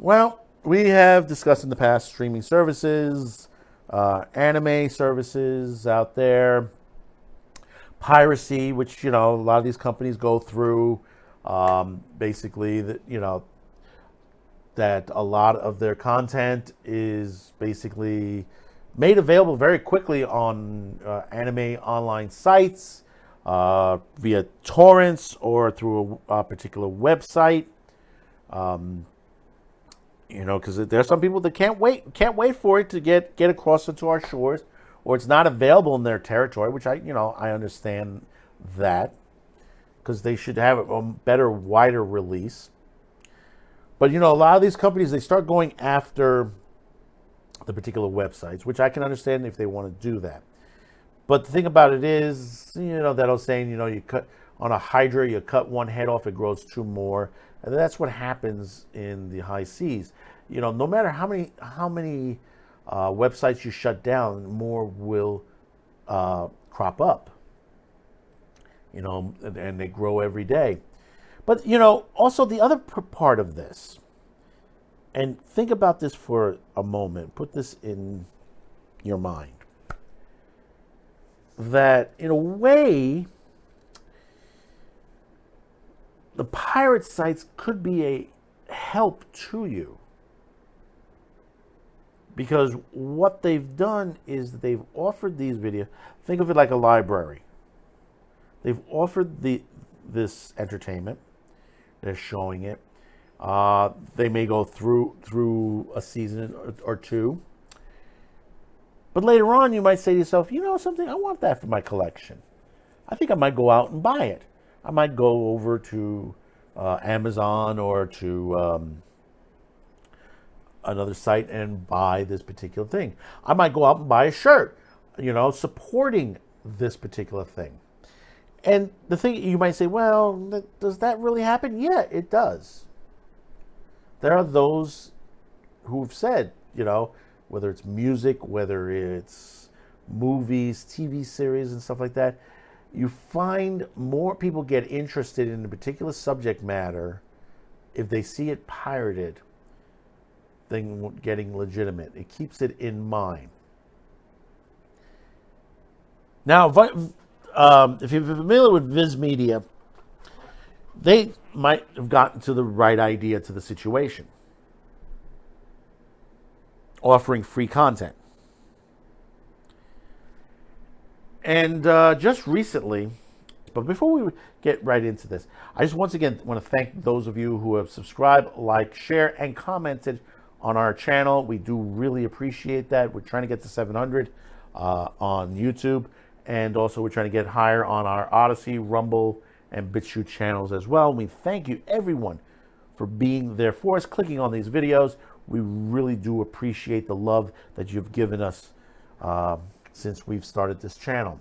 Well, we have discussed in the past streaming services, anime services out there, piracy, which a lot of these companies go through. Basically, that that a lot of their content is basically made available very quickly on anime online sites, via torrents or through a particular website. Because there are some people that can't wait for it to get across into our shores, or it's not available in their territory, which I understand that, because they should have a better, wider release. But a lot of these companies, they start going after the particular websites, which I can understand if they want to do that. But the thing about it is, that old saying, you cut on a hydra, you cut one head off, it grows two more, and that's what happens in the high seas. No matter how many websites you shut down, more will crop up. And they grow every day. But also the other part of this, and think about this for a moment. Put this in your mind. That in a way, the pirate sites could be a help to you, because what they've done is they've offered these videos. Think of it like a library. They've offered this entertainment. They're showing it. They may go through a season or two. But later on, you might say to yourself, something, I want that for my collection. I think I might go out and buy it. I might go over to Amazon or to another site and buy this particular thing. I might go out and buy a shirt, supporting this particular thing. And the thing, you might say, well, does that really happen? Yeah, it does. There are those who've said, whether it's music, whether it's movies, TV series, and stuff like that, you find more people get interested in a particular subject matter if they see it pirated than getting legitimate. It keeps it in mind. Now, if you're familiar with Viz Media, they might have gotten to the right idea to the situation, offering free content. And just recently, but before we get right into this, I just once again want to thank those of you who have subscribed, liked, shared, and commented on our channel. We do really appreciate that. We're trying to get to 700 on YouTube. And also, we're trying to get higher on our Odyssey, Rumble, and BitChute channels as well. And we thank you, everyone, for being there for us, clicking on these videos. We really do appreciate the love that you've given us since we've started this channel.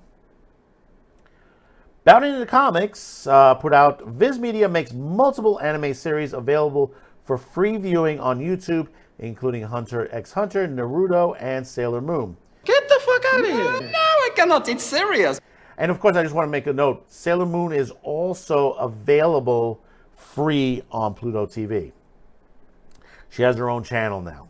Bound into the Comics put out, Viz Media makes multiple anime series available for free viewing on YouTube, including Hunter x Hunter, Naruto, and Sailor Moon. Get the fuck out of here! No, I cannot. It's serious. And of course, I just want to make a note. Sailor Moon is also available free on Pluto TV. She has her own channel now.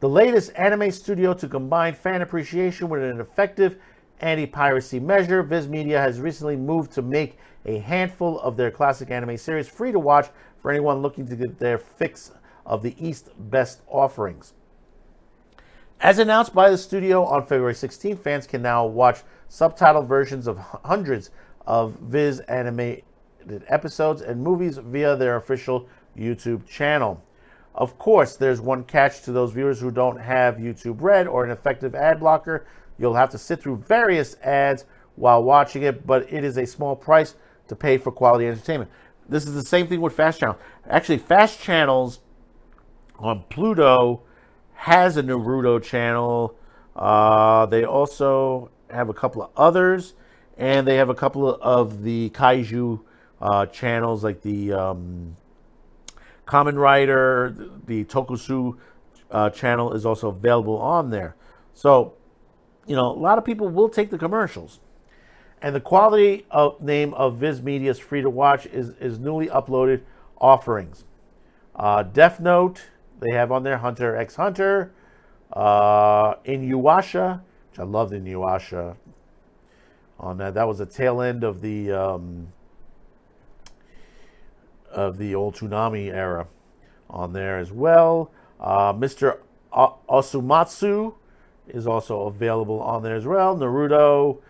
The latest anime studio to combine fan appreciation with an effective anti-piracy measure, Viz Media has recently moved to make a handful of their classic anime series free to watch for anyone looking to get their fix of the East best offerings. As announced by the studio on February 16th, fans can now watch subtitled versions of hundreds of Viz animated episodes and movies via their official YouTube channel. Of course, there's one catch to those viewers who don't have YouTube Red or an effective ad blocker. You'll have to sit through various ads while watching it, but it is a small price to pay for quality entertainment. This is the same thing with Fast Channel. Actually, Fast Channels on Pluto has a Naruto channel. They also have a couple of others, and they have a couple of the kaiju channels, like the Kamen Rider, the Tokusatsu channel is also available on there. So, a lot of people will take the commercials. And the quality of name of Viz Media's free to watch is newly uploaded offerings. Death Note, they have on there Hunter x Hunter. Inuyasha, which I loved Inuyasha. On that, that was the tail end of the old Toonami era. On there as well. Mr. Osumatsu is also available on there as well. Naruto,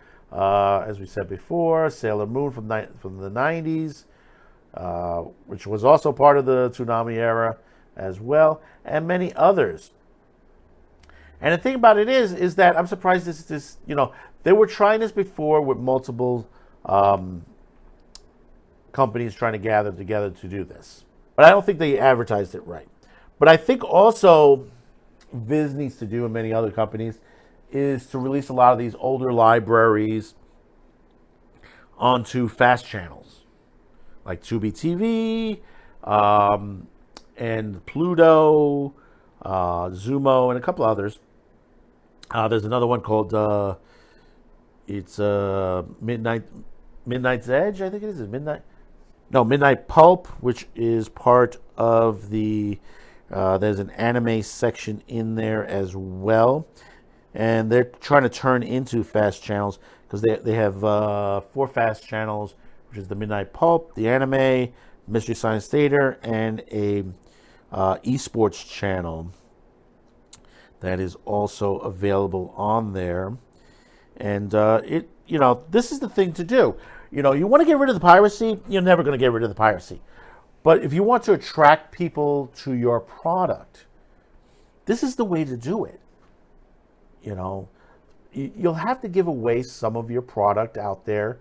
as we said before, Sailor Moon from the 90s, which was also part of the Toonami era as well, and many others. And the thing about it is that I'm surprised this they were trying this before with multiple companies trying to gather together to do this. But I don't think they advertised it right. But I think also Viz needs to do, and many other companies, is to release a lot of these older libraries onto fast channels like Tubi TV and Pluto, Zumo, and a couple others. There's another one called Midnight's Edge, I think it is. Midnight Pulp, which is part of the. There's an anime section in there as well, and they're trying to turn into fast channels because they have 4 fast channels, which is the Midnight Pulp, the anime, Mystery Science Theater, and a esports channel that is also available on there. And this is the thing to do. You want to get rid of the piracy, you're never going to get rid of the piracy. But if you want to attract people to your product, this is the way to do it. You'll have to give away some of your product out there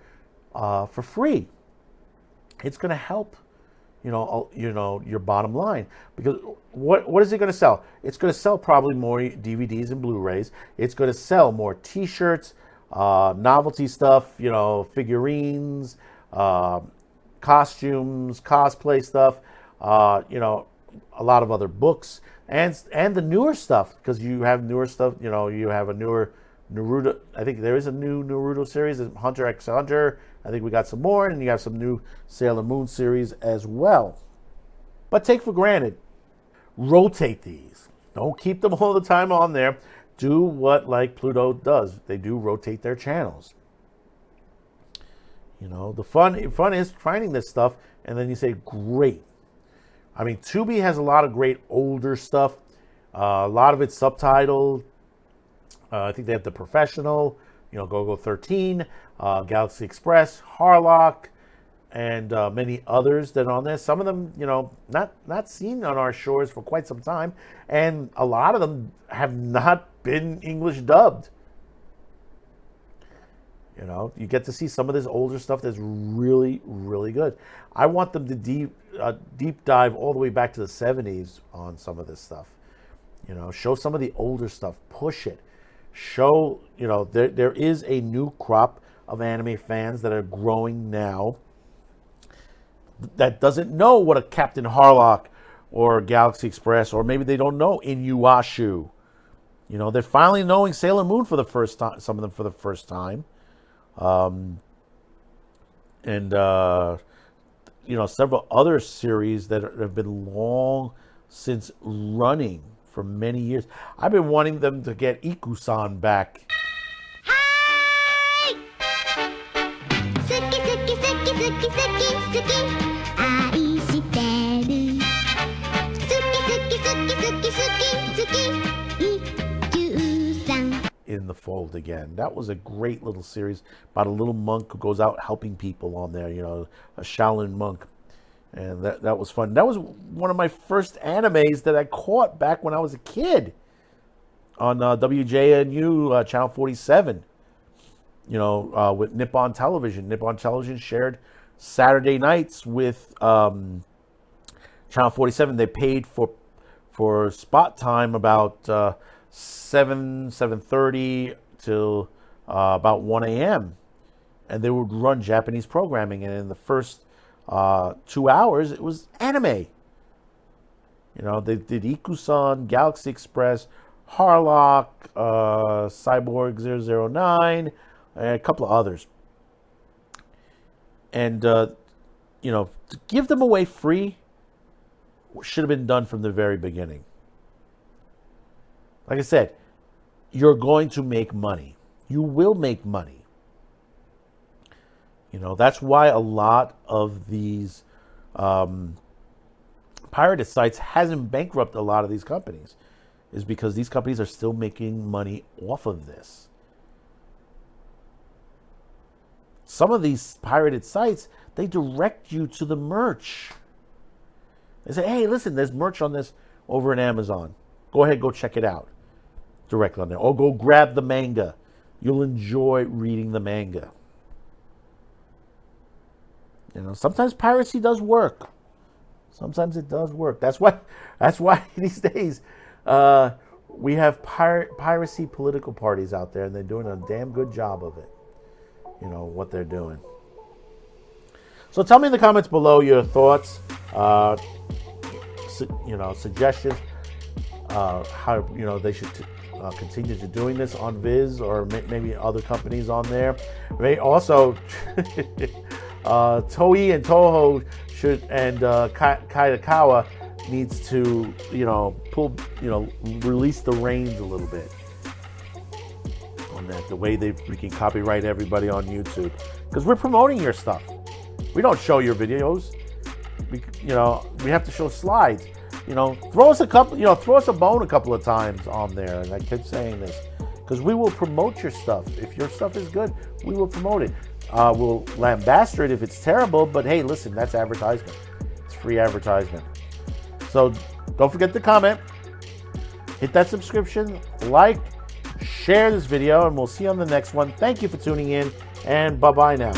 for free. It's going to help, your bottom line. Because what is it going to sell? It's going to sell probably more DVDs and Blu-rays. It's going to sell more T-shirts, novelty stuff, figurines, costumes, cosplay stuff, a lot of other books, and the newer stuff, because you have newer stuff. You have a newer Naruto. I think there is a new Naruto series, Hunter x Hunter. I think we got some more, and you have some new Sailor Moon series as well. But take for granted, rotate these. Don't keep them all the time on there. Do what like Pluto does. They do rotate their channels. The fun is finding this stuff, and then you say, great. I mean, Tubi has a lot of great older stuff. A lot of it's subtitled. I think they have The Professional, Go-Go 13, Galaxy Express, Harlock, and many others that are on there. Some of them, not seen on our shores for quite some time, and a lot of them have not been English dubbed. You get to see some of this older stuff that's really, really good. I want them to deep dive all the way back to the 70s on some of this stuff. Show some of the older stuff. Push it. Show, there is a new crop of anime fans that are growing now that doesn't know what a Captain Harlock or Galaxy Express, or maybe they don't know Inuyasha. They're finally knowing Sailor Moon for the first time, some of them for the first time. Several other series that have been long since running for many years. I've been wanting them to get Iku-san back. Hi! Suki, suki, suki, suki, suki, suki. 愛してる。Suki, suki, suki, suki, suki, suki. Iku-san. In the fold again. That was a great little series about a little monk who goes out helping people on there, a Shaolin monk. And that was fun. That was one of my first animes that I caught back when I was a kid on WJNU Channel 47, with Nippon Television. Nippon Television shared Saturday nights with Channel 47. They paid for spot time about 7:30 till about 1 a.m. And they would run Japanese programming. And in the first 2 hours, it was anime. They did Iku-san, Galaxy Express, Harlock, Cyborg 009, and a couple of others. And, to give them away free should have been done from the very beginning. Like I said, you're going to make money. You will make money. You know, that's why a lot of these pirated sites hasn't bankrupted a lot of these companies, is because these companies are still making money off of this. Some of these pirated sites, they direct you to the merch. They say, hey, listen, there's merch on this over in Amazon. Go ahead, go check it out directly on there. Or go grab the manga. You'll enjoy reading the manga. You know, sometimes piracy does work. Sometimes it does work. That's why these days we have piracy political parties out there, and they're doing a damn good job of it. You know, what they're doing. So tell me in the comments below your thoughts, suggestions, how, you know, they should continue to doing this on Viz, or maybe other companies on there. May also Toei and Toho should, and Kadokawa needs to, release the reins a little bit on that, the way we can copyright everybody on YouTube, because we're promoting your stuff. We don't show your videos. We have to show slides. Throw us a bone a couple of times on there. And I kept saying this, because we will promote your stuff. If your stuff is good, we will promote it. We'll lambast it if it's terrible, but hey, listen, that's advertisement. It's free advertisement. So don't forget to comment, hit that subscription, like, share this video, and we'll see you on the next one. Thank you for tuning in, and bye-bye now.